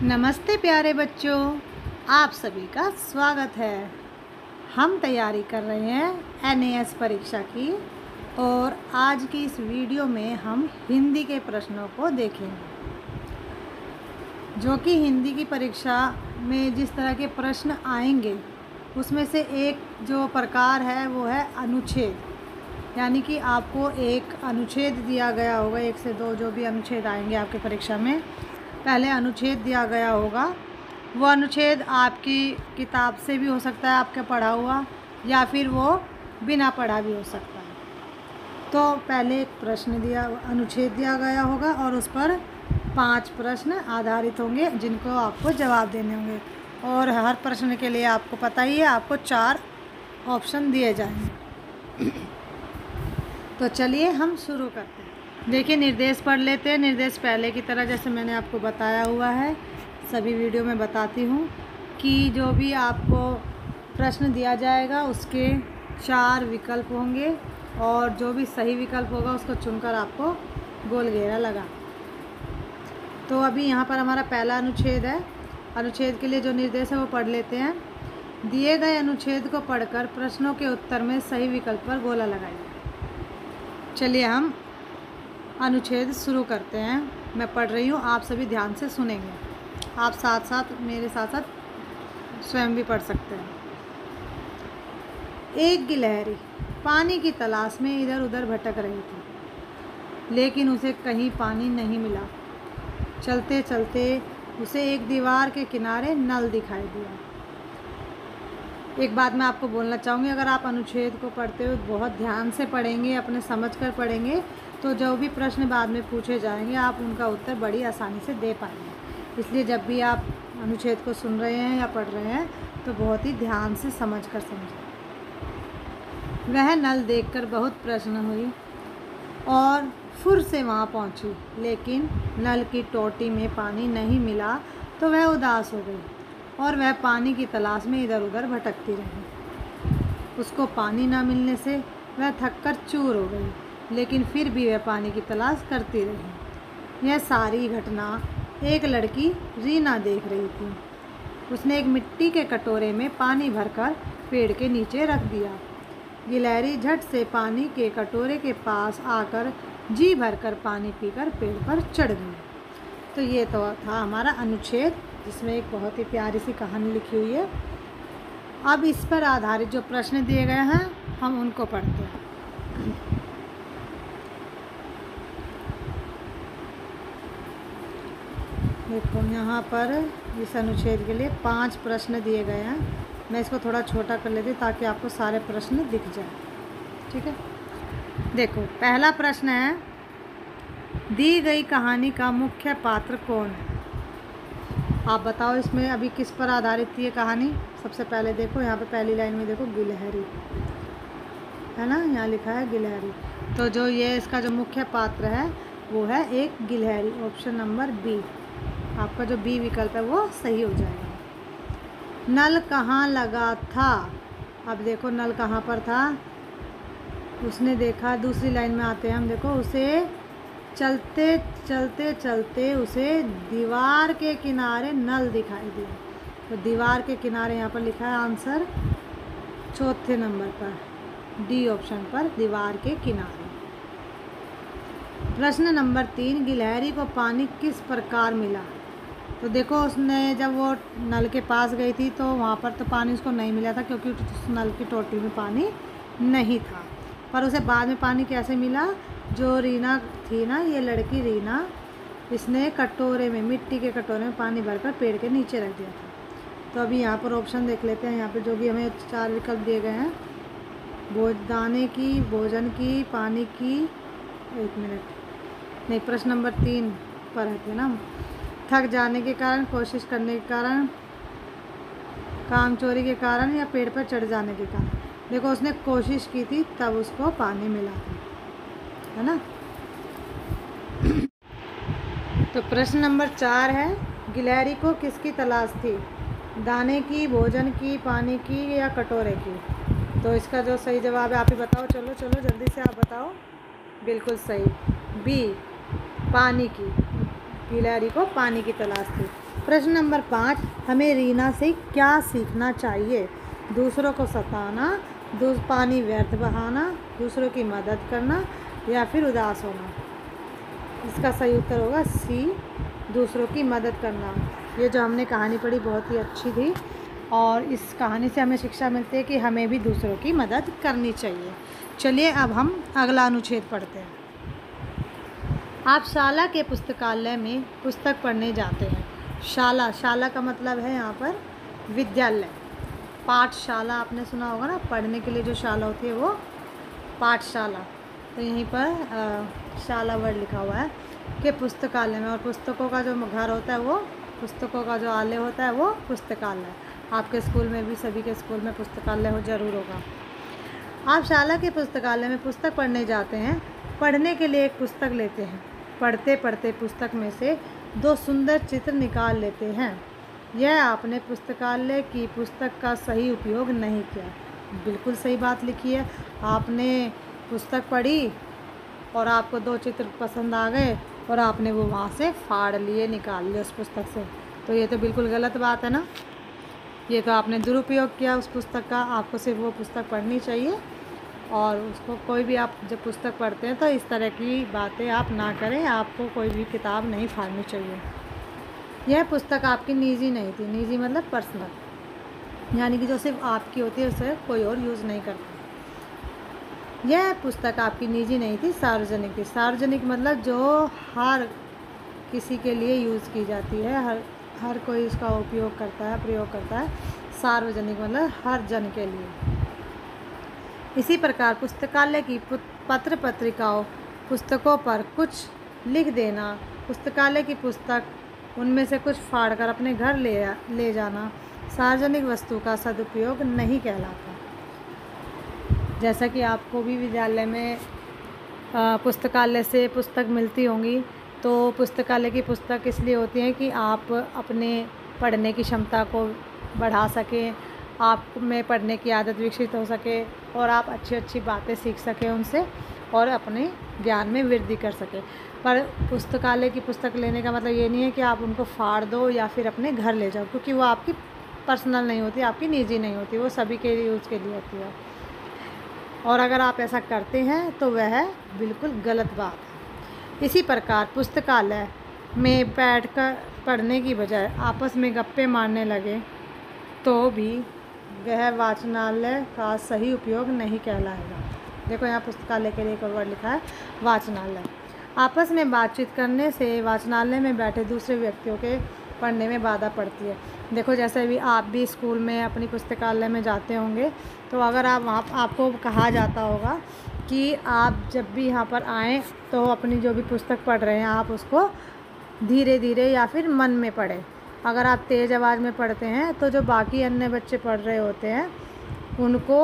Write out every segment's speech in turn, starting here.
नमस्ते प्यारे बच्चों, आप सभी का स्वागत है। हम तैयारी कर रहे हैं NAS परीक्षा की और आज की इस वीडियो में हम हिंदी के प्रश्नों को देखेंगे, जो कि हिंदी की परीक्षा में जिस तरह के प्रश्न आएंगे उसमें से एक जो प्रकार है वो है अनुच्छेद। यानी कि आपको एक अनुच्छेद दिया गया होगा, 1 से 2 जो भी अनुच्छेद आएंगे आपके परीक्षा में, पहले अनुच्छेद दिया गया होगा। वो अनुच्छेद आपकी किताब से भी हो सकता है, आपके पढ़ा हुआ, या फिर वो बिना पढ़ा भी हो सकता है। तो पहले एक प्रश्न अनुच्छेद दिया गया होगा और उस पर 5 प्रश्न आधारित होंगे जिनको आपको जवाब देने होंगे। और हर प्रश्न के लिए आपको पता ही है, आपको 4 ऑप्शन दिए जाएंगे। तो चलिए हम शुरू करते हैं। देखिए, निर्देश पढ़ लेते हैं। निर्देश पहले की तरह जैसे मैंने आपको बताया हुआ है, सभी वीडियो में बताती हूँ कि जो भी आपको प्रश्न दिया जाएगा उसके 4 विकल्प होंगे और जो भी सही विकल्प होगा उसको चुनकर आपको गोल घेरा लगा। तो अभी यहाँ पर हमारा पहला अनुच्छेद है। अनुच्छेद के लिए जो निर्देश है वो पढ़ लेते हैं। दिए गए अनुच्छेद को पढ़कर प्रश्नों के उत्तर में सही विकल्प पर गोला लगाइए। चलिए हम अनुच्छेद शुरू करते हैं। मैं पढ़ रही हूँ, आप सभी ध्यान से सुनेंगे। आप साथ साथ मेरे साथ साथ स्वयं भी पढ़ सकते हैं। एक गिलहरी पानी की तलाश में इधर उधर भटक रही थी, लेकिन उसे कहीं पानी नहीं मिला। चलते चलते उसे एक दीवार के किनारे नल दिखाई दिया। एक बात मैं आपको बोलना चाहूँगी, अगर आप अनुच्छेद को पढ़ते हो बहुत ध्यान से पढ़ेंगे, अपने समझ कर पढ़ेंगे, तो जो भी प्रश्न बाद में पूछे जाएंगे आप उनका उत्तर बड़ी आसानी से दे पाएंगे। इसलिए जब भी आप अनुच्छेद को सुन रहे हैं या पढ़ रहे हैं तो बहुत ही ध्यान से समझ कर समझें। वह नल देखकर बहुत प्रसन्न हुई और फुर से वहाँ पहुँची, लेकिन नल की टोटी में पानी नहीं मिला तो वह उदास हो गई और वह पानी की तलाश में इधर उधर भटकती रही। उसको पानी न मिलने से वह थककर चूर हो गई, लेकिन फिर भी वह पानी की तलाश करती रही। यह सारी घटना एक लड़की रीना देख रही थी। उसने एक मिट्टी के कटोरे में पानी भरकर पेड़ के नीचे रख दिया। गिलहरी झट से पानी के कटोरे के पास आकर जी भरकर पानी पीकर पेड़ पर चढ़ गई। तो ये तो था हमारा अनुच्छेद, जिसमें एक बहुत ही प्यारी सी कहानी लिखी हुई है। अब इस पर आधारित जो प्रश्न दिए गए हैं हम उनको पढ़ते हैं। देखो, यहाँ पर इस अनुच्छेद के लिए 5 प्रश्न दिए गए हैं। मैं इसको थोड़ा छोटा कर लेती हूँ ताकि आपको सारे प्रश्न दिख जाए। ठीक है, देखो पहला प्रश्न है, दी गई कहानी का मुख्य पात्र कौन है? आप बताओ इसमें अभी किस पर आधारित थी ये कहानी। सबसे पहले देखो यहाँ पे पहली लाइन में देखो गिलहरी है ना, यहाँ लिखा है गिलहरी। तो जो ये इसका जो मुख्य पात्र है वो है एक गिलहरी। ऑप्शन नंबर बी, आपका जो बी विकल्प है वो सही हो जाएगा। नल कहाँ लगा था? अब देखो नल कहाँ पर था, उसने देखा। दूसरी लाइन में आते हैं हम, देखो उसे चलते चलते चलते उसे दीवार के किनारे नल दिखाई दिया। तो दीवार के किनारे यहाँ पर लिखा है आंसर चौथे नंबर पर, डी ऑप्शन पर, दीवार के किनारे। प्रश्न नंबर 3, गिलहरी को पानी किस प्रकार मिला? तो देखो उसने जब वो नल के पास गई थी तो वहाँ पर तो पानी उसको नहीं मिला था, क्योंकि उस नल की टोटी में पानी नहीं था। पर उसे बाद में पानी कैसे मिला? जो रीना थी ना, ये लड़की रीना, इसने कटोरे में, मिट्टी के कटोरे में पानी भरकर पेड़ के नीचे रख दिया था। तो अभी यहाँ पर ऑप्शन देख लेते हैं। यहाँ पे जो भी हमें 4 विकल्प दिए गए हैं, दाने की, भोजन की, पानी की, 1 मिनट नहीं, प्रश्न नंबर 3 पर है ना, थक जाने के कारण, कोशिश करने के कारण, काम चोरी के कारण, या पेड़ पर चढ़ जाने के कारण। देखो उसने कोशिश की थी तब उसको पानी मिला था, है ना। तो प्रश्न नंबर 4 है, गिलहरी को किसकी तलाश थी? दाने की, भोजन की, पानी की, या कटोरे की? तो इसका जो सही जवाब है आप ही बताओ। चलो चलो जल्दी से आप बताओ। बिल्कुल सही, बी, पानी की। गिलहरी को पानी की तलाश थी। प्रश्न नंबर 5, हमें रीना से क्या सीखना चाहिए? दूसरों को सताना, पानी व्यर्थ बहाना, दूसरों की मदद करना या फिर उदास होना। इसका सही उत्तर होगा सी, दूसरों की मदद करना। ये जो हमने कहानी पढ़ी बहुत ही अच्छी थी और इस कहानी से हमें शिक्षा मिलती है कि हमें भी दूसरों की मदद करनी चाहिए। चलिए अब हम अगला अनुच्छेद पढ़ते हैं। आप शाला के पुस्तकालय में पुस्तक पढ़ने जाते हैं। शाला का मतलब है यहाँ पर विद्यालय। पाठशाला आपने सुना होगा ना, पढ़ने के लिए जो शाला होती है वो पाठशाला। तो यहीं पर शाला वर्ड लिखा हुआ है कि पुस्तकालय में, और पुस्तकों का जो घर होता है वो, पुस्तकों का जो आलय होता है वो पुस्तकालय। आपके स्कूल में भी, सभी के स्कूल में पुस्तकालय हो जरूर होगा। आप शाला के पुस्तकालय में पुस्तक पढ़ने जाते हैं। पढ़ने के लिए एक पुस्तक लेते हैं। पढ़ते पढ़ते पुस्तक में से 2 सुंदर चित्र निकाल लेते हैं। यह आपने पुस्तकालय की पुस्तक का सही उपयोग नहीं किया। बिल्कुल सही बात लिखी है। आपने पुस्तक पढ़ी और आपको 2 चित्र पसंद आ गए और आपने वो वहाँ से फाड़ लिए, निकाल लिए उस पुस्तक से। तो ये तो बिल्कुल गलत बात है ना। ये तो आपने दुरुपयोग किया उस पुस्तक का। आपको सिर्फ वो पुस्तक पढ़नी चाहिए और उसको, कोई भी आप जब पुस्तक पढ़ते हैं तो इस तरह की बातें आप ना करें। आपको कोई भी किताब नहीं फाड़नी चाहिए। यह पुस्तक आपकी निजी नहीं थी। निजी मतलब पर्सनल, यानी कि जो सिर्फ आपकी होती है उसे कोई और यूज़ नहीं करता। यह पुस्तक आपकी निजी नहीं थी, सार्वजनिक थी। सार्वजनिक मतलब जो हर किसी के लिए यूज़ की जाती है, हर कोई इसका उपयोग करता है, प्रयोग करता है। सार्वजनिक मतलब हर जन के लिए। इसी प्रकार पुस्तकालय की पत्र पत्रिकाओं, पुस्तकों पर कुछ लिख देना, पुस्तकालय की पुस्तक उनमें से कुछ फाड़कर अपने घर ले जाना सार्वजनिक वस्तु का सदुपयोग नहीं कहलाता। जैसा कि आपको भी विद्यालय में पुस्तकालय से पुस्तक मिलती होंगी, तो पुस्तकालय की पुस्तक इसलिए होती है कि आप अपने पढ़ने की क्षमता को बढ़ा सकें, आप में पढ़ने की आदत विकसित हो सके और आप अच्छी अच्छी बातें सीख सकें उनसे और अपने ज्ञान में वृद्धि कर सकें। पर पुस्तकालय की पुस्तक लेने का मतलब ये नहीं है कि आप उनको फाड़ दो या फिर अपने घर ले जाओ, क्योंकि वो आपकी पर्सनल नहीं होती, आपकी निजी नहीं होती, वो सभी के यूज़ के लिए होती है। और अगर आप ऐसा करते हैं तो वह बिल्कुल गलत बात है। इसी प्रकार पुस्तकालय में बैठकर पढ़ने की बजाय आपस में गप्पे मारने लगे तो भी वह वाचनालय का सही उपयोग नहीं कहलाएगा। देखो यहाँ पुस्तकालय के लिए एक वर्ड लिखा है, वाचनालय। आपस में बातचीत करने से वाचनालय में बैठे दूसरे व्यक्तियों के पढ़ने में बाधा पड़ती है। देखो जैसे भी आप भी स्कूल में अपनी पुस्तकालय में जाते होंगे, तो अगर आप वहाँ, आपको कहा जाता होगा कि आप जब भी यहाँ पर आएँ तो अपनी जो भी पुस्तक पढ़ रहे हैं आप उसको धीरे धीरे या फिर मन में पढ़ें। अगर आप तेज़ आवाज़ में पढ़ते हैं तो जो बाकी अन्य बच्चे पढ़ रहे होते हैं उनको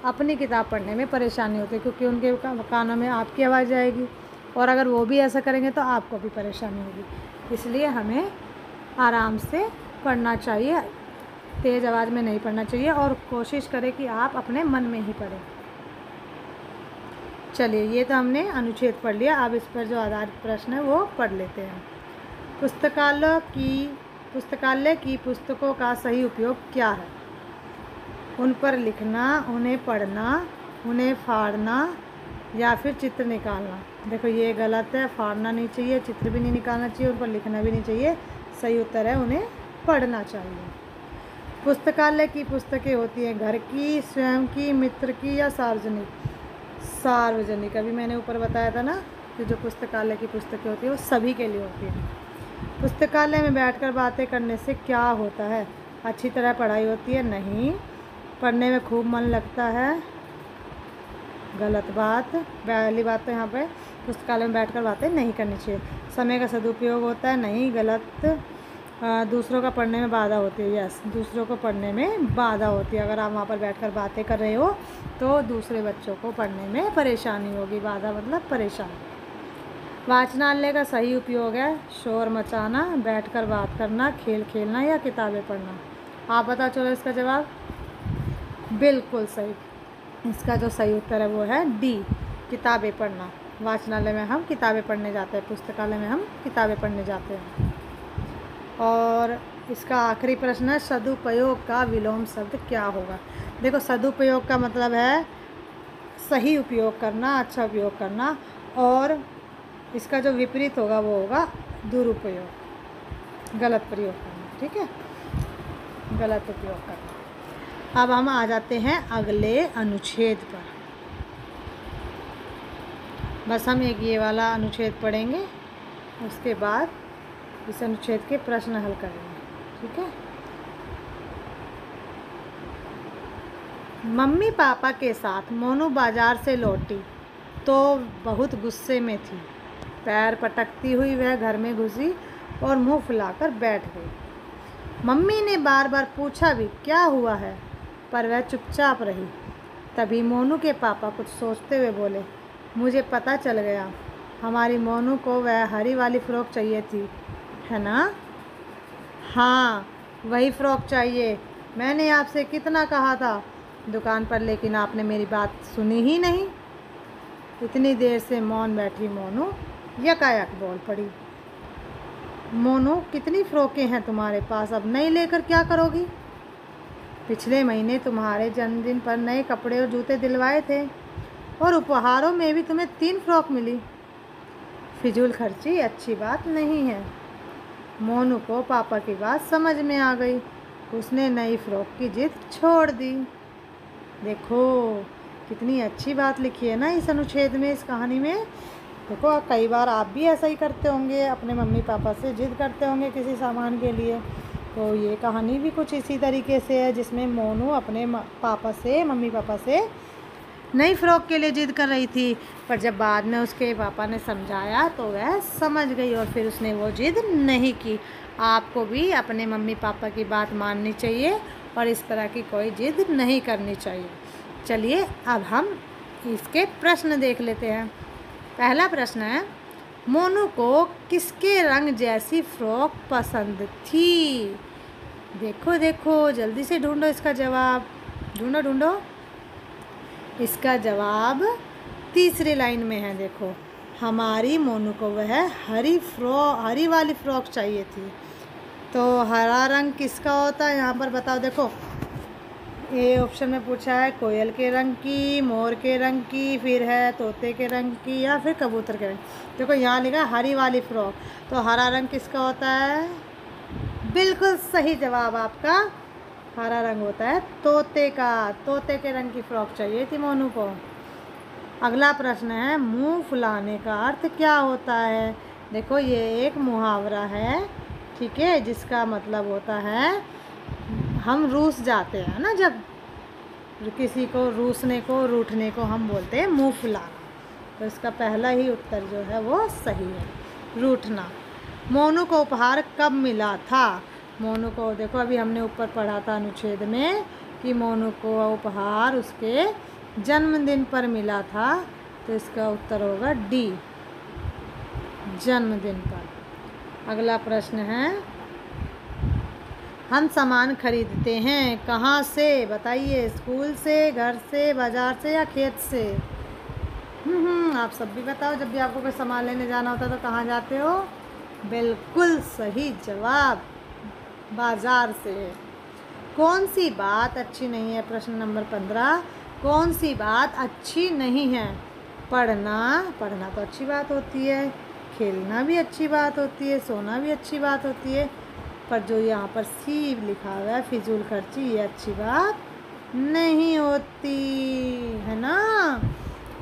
अपनी किताब पढ़ने में परेशानी होती है, क्योंकि उनके कानों में आपकी आवाज़ जाएगी और अगर वो भी ऐसा करेंगे तो आपको भी परेशानी होगी। इसलिए हमें आराम से पढ़ना चाहिए, तेज़ आवाज़ में नहीं पढ़ना चाहिए और कोशिश करें कि आप अपने मन में ही पढ़ें। चलिए, ये तो हमने अनुच्छेद पढ़ लिया। अब इस पर जो आधारित प्रश्न है वो पढ़ लेते हैं। पुस्तकालय की पुस्तकों का सही उपयोग क्या है? उन पर लिखना, उन्हें पढ़ना, उन्हें फाड़ना या फिर चित्र निकालना। देखो ये गलत है, फाड़ना नहीं चाहिए, चित्र भी नहीं निकालना चाहिए, उन पर लिखना भी नहीं चाहिए। सही उत्तर है उन्हें पढ़ना चाहिए। पुस्तकालय की पुस्तकें होती हैं घर की, स्वयं की, मित्र की या सार्वजनिक? सार्वजनिक। अभी मैंने ऊपर बताया था ना कि जो पुस्तकालय की पुस्तकें होती है वो सभी के लिए होती है। पुस्तकालय में बैठकर बातें करने से क्या होता है? अच्छी तरह पढ़ाई होती है? नहीं। पढ़ने में खूब मन लगता है? गलत बात। पहली बात तो यहाँ पे पुस्तकालय में बैठकर बातें नहीं करनी चाहिए। समय का सदुपयोग होता है? नहीं, गलत। दूसरों का पढ़ने में बाधा होती है? यस, दूसरों को पढ़ने में बाधा होती है। अगर आप वहाँ पर बैठकर बातें कर रहे हो तो दूसरे बच्चों को पढ़ने में परेशानी होगी। बाधा मतलब परेशानी। वाचनालय का सही उपयोग है शोर मचाना, बैठकर बात करना, खेल खेलना या किताबें पढ़ना। आप बता, चलो इसका जवाब। बिल्कुल सही। इसका जो सही उत्तर है वो है डी, किताबें पढ़ना। वाचनालय में हम किताबें पढ़ने जाते हैं, पुस्तकालय में हम किताबें पढ़ने जाते हैं। और इसका आखिरी प्रश्न है, सदुपयोग का विलोम शब्द क्या होगा। देखो, सदुपयोग का मतलब है सही उपयोग करना, अच्छा उपयोग करना, और इसका जो विपरीत होगा वो होगा दुरुपयोग, गलत प्रयोग करना। ठीक है, गलत उपयोग करना। अब हम आ जाते हैं अगले अनुच्छेद पर। बस हम एक ये वाला अनुच्छेद पढ़ेंगे, उसके बाद इस अनुच्छेद के प्रश्न हल करेंगे। ठीक है। मम्मी पापा के साथ मोनू बाजार से लौटी तो बहुत गुस्से में थी। पैर पटकती हुई वह घर में घुसी और मुंह फुलाकर बैठ गई। मम्मी ने बार बार पूछा भी क्या हुआ है, पर वह चुपचाप रही। तभी मोनू के पापा कुछ सोचते हुए बोले, मुझे पता चल गया, हमारी मोनू को वह हरी वाली फ़्रॉक चाहिए थी, है ना। हाँ, वही फ़्रॉक चाहिए। मैंने आपसे कितना कहा था दुकान पर, लेकिन आपने मेरी बात सुनी ही नहीं। इतनी देर से मौन बैठी मोनू यकायक बोल पड़ी, मोनू कितनी फ़्रॉकें हैं तुम्हारे पास, अब नई लेकर क्या करोगी। पिछले महीने तुम्हारे जन्मदिन पर नए कपड़े और जूते दिलवाए थे और उपहारों में भी तुम्हें 3 फ़्रॉक मिली। फिजूल खर्ची अच्छी बात नहीं है। मोनू को पापा की बात समझ में आ गई। उसने नई फ़्रॉक की जिद छोड़ दी। देखो कितनी अच्छी बात लिखी है ना इस अनुच्छेद में, इस कहानी में। देखो, कई बार आप भी ऐसा ही करते होंगे, अपने मम्मी पापा से जिद करते होंगे किसी सामान के लिए। तो ये कहानी भी कुछ इसी तरीके से है, जिसमें मोनू अपने मम्मी पापा से नई फ़्रॉक के लिए जिद कर रही थी, पर जब बाद में उसके पापा ने समझाया तो वह समझ गई और फिर उसने वो जिद नहीं की। आपको भी अपने मम्मी पापा की बात माननी चाहिए और इस तरह की कोई जिद नहीं करनी चाहिए। चलिए अब हम इसके प्रश्न देख लेते हैं। पहला प्रश्न है, मोनू को किसके रंग जैसी फ़्रॉक पसंद थी। देखो देखो, जल्दी से ढूंढो इसका जवाब, ढूंढो। इसका जवाब तीसरी लाइन में है। देखो, हमारी मोनू को वह हरी वाली फ़्रॉक चाहिए थी। तो हरा रंग किसका होता है यहाँ पर बताओ। देखो, ए ऑप्शन में पूछा है कोयल के रंग की, मोर के रंग की, फिर है तोते के रंग की, या फिर कबूतर के रंग। देखो यहाँ लिखा हरी वाली फ़्रॉक, तो हरा रंग किसका होता है। बिल्कुल सही जवाब आपका, हरा रंग होता है तोते का। तोते के रंग की फ़्रॉक चाहिए थी मोनू को। अगला प्रश्न है, मुंह फुलाने का अर्थ क्या होता है। देखो, ये एक मुहावरा है, ठीक है, जिसका मतलब होता है हम रूठ जाते हैं ना, जब किसी को रूठने को हम बोलते हैं मुंह फुलाना। तो इसका पहला ही उत्तर जो है वो सही है, रूठना। मोनू को उपहार कब मिला था। मोनू को, देखो अभी हमने ऊपर पढ़ा था अनुच्छेद में कि मोनू को उपहार उसके जन्मदिन पर मिला था, तो इसका उत्तर होगा डी, जन्मदिन पर। अगला प्रश्न है, हम सामान खरीदते हैं कहाँ से, बताइए। स्कूल से, घर से, बाज़ार से या खेत से। आप सब भी बताओ, जब भी आपको कोई सामान लेने जाना होता है तो कहाँ जाते हो। बिल्कुल सही जवाब, बाज़ार से। कौन सी बात अच्छी नहीं है, प्रश्न नंबर 15। कौन सी बात अच्छी नहीं है। पढ़ना तो अच्छी बात होती है, खेलना भी अच्छी बात होती है, सोना भी अच्छी बात होती है, पर जो यहाँ पर सी लिखा हुआ है फिजूल खर्ची, ये अच्छी बात नहीं होती है ना।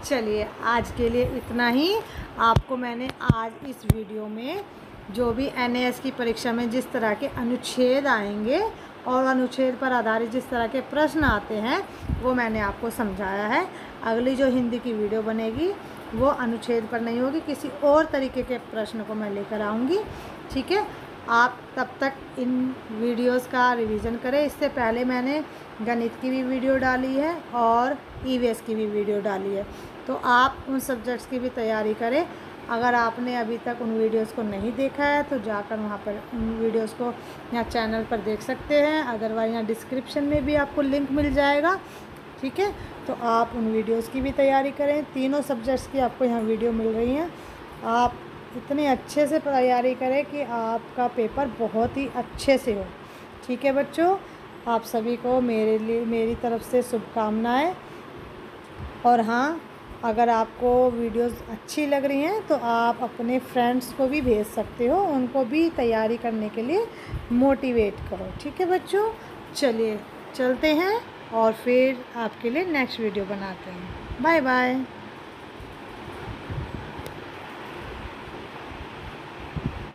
चलिए आज के लिए इतना ही। आपको मैंने आज इस वीडियो में जो भी NAS की परीक्षा में जिस तरह के अनुच्छेद आएंगे और अनुच्छेद पर आधारित जिस तरह के प्रश्न आते हैं वो मैंने आपको समझाया है। अगली जो हिंदी की वीडियो बनेगी वो अनुच्छेद पर नहीं होगी, किसी और तरीके के प्रश्न को मैं लेकर आऊँगी, ठीक है। आप तब तक इन वीडियोस का रिवीजन करें। इससे पहले मैंने गणित की भी वीडियो डाली है और EVS की भी वीडियो डाली है, तो आप उन सब्जेक्ट्स की भी तैयारी करें। अगर आपने अभी तक उन वीडियोस को नहीं देखा है तो जाकर वहाँ पर उन वीडियोस को यहाँ चैनल पर देख सकते हैं। अदरवाइज यहाँ डिस्क्रिप्शन में भी आपको लिंक मिल जाएगा, ठीक है। तो आप उन वीडियोस की भी तैयारी करें। तीनों सब्जेक्ट्स की आपको यहाँ वीडियो मिल रही हैं। आप इतने अच्छे से तैयारी करें कि आपका पेपर बहुत ही अच्छे से हो। ठीक है बच्चों, आप सभी को मेरी तरफ से शुभकामनाएं। और हाँ, अगर आपको वीडियोस अच्छी लग रही हैं तो आप अपने फ्रेंड्स को भी भेज सकते हो, उनको भी तैयारी करने के लिए मोटिवेट करो। ठीक है बच्चों, चलिए चलते हैं और फिर आपके लिए नेक्स्ट वीडियो बनाते हैं। Bye bye.